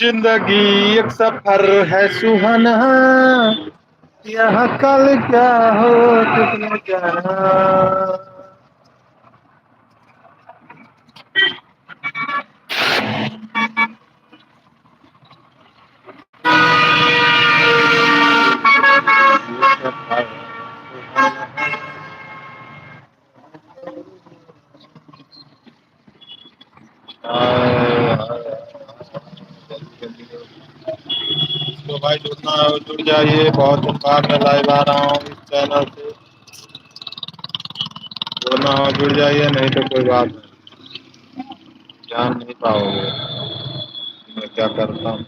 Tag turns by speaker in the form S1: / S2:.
S1: जिंदगी एक सफर है सुहाना, यहाँ कल क्या हो किसने जाना। तो भाई जुड़ना है जुड़ जाइए, बहुत दिन बाद में लाइव आ रहा हूँ इस चैनल से। जुड़ना हो जुड़ जाइए, नहीं तो कोई बात नहीं, जान नहीं पाओगे मैं क्या करता हूँ।